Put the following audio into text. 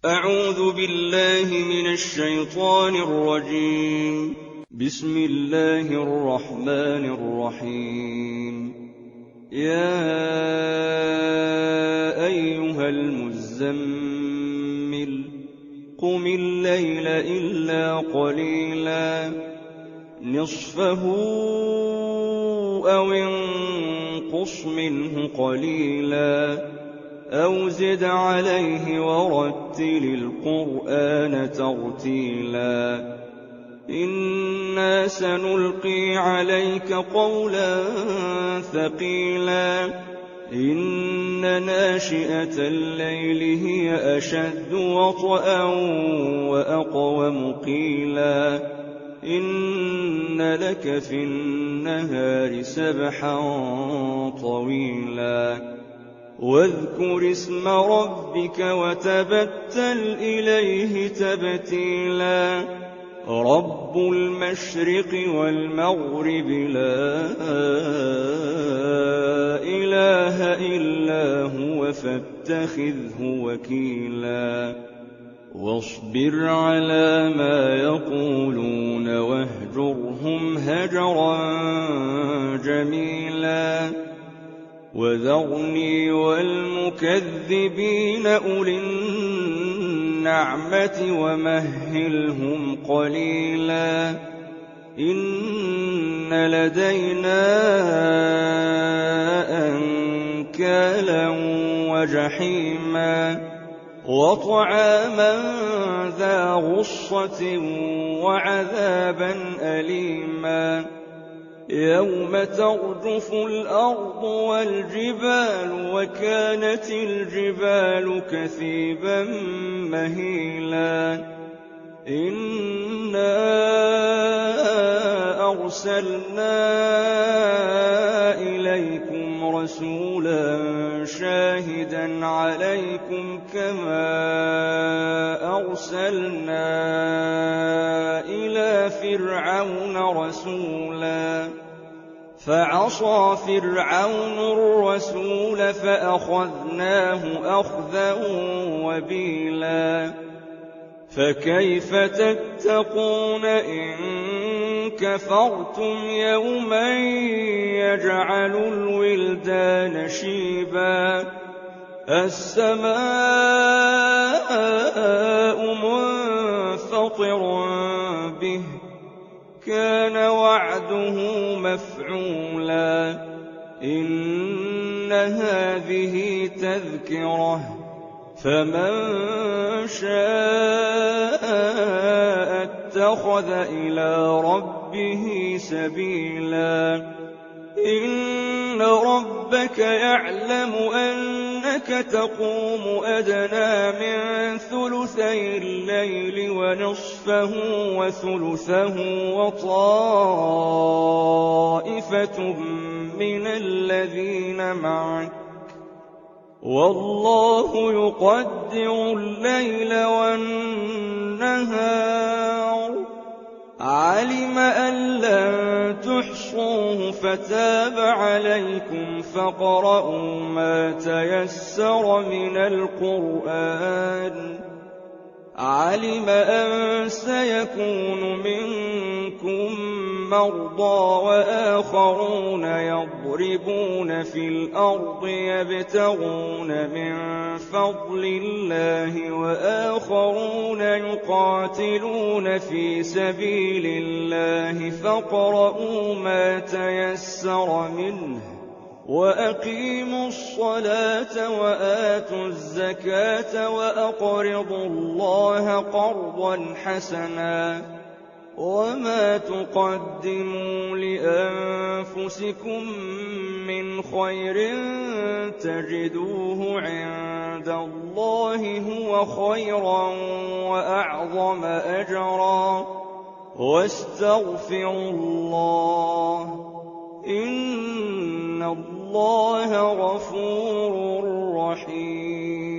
أعوذ بالله من الشيطان الرجيم. بسم الله الرحمن الرحيم. يا أيها المزمل قم الليل إلا قليلا نصفه أو انقص منه قليلا أو زد عليه ورتل القرآن ترتيلا إنا سنلقي عليك قولا ثقيلا إن ناشئة الليل هي أشد وطئا وأقوم قيلا إن لك في النهار سبحا طويلا واذكر اسم ربك وتبتل إليه تبتيلا رب المشرق والمغرب لا إله إلا هو فاتخذه وكيلا واصبر على ما يقولون واهجرهم هجرا جميلا وذرني والمكذبين أولي النعمة ومهلهم قليلا إن لدينا أنكالا وجحيما وطعاما ذا غصة وعذابا أليما يوم ترجف الأرض والجبال وكانت الجبال كثيبا مهيلا إنا أرسلنا إليكم رسولا شاهدا عليكم كما أرسلنا إلى فرعون رسولا فعصى فرعون الرسول فأخذناه أخذا وبيلا فكيف تتقون إن كفرتم يوما يجعل الولدان شيبا السماء منفطر به كان وعده مفعولا إن هذه تذكرة فمن شاء اتخذ إلى ربه سبيلا إن ربك يعلم أنك تقوم أدنى من ثلثي الليل ونصفه وثلثه وطائفة من الذين معك والله يقدر الليل والنهار علم أن لن تحصوه فتاب عليكم فاقرؤوا ما تيسر من القرآن علم أن سيكون منكم مرضى وآخرون يضربون في الأرض يبتغون من فضل الله وآخرون يقاتلون في سبيل الله فاقرؤوا ما تيسر منه وأقيموا الصلاة وآتوا الزكاة وأقرضوا الله قرضا حسنا وما تقدموا لأنفسكم من خير تجدوه عند الله هو خيرا وأعظم أجرا واستغفروا الله إن الله غفور رحيم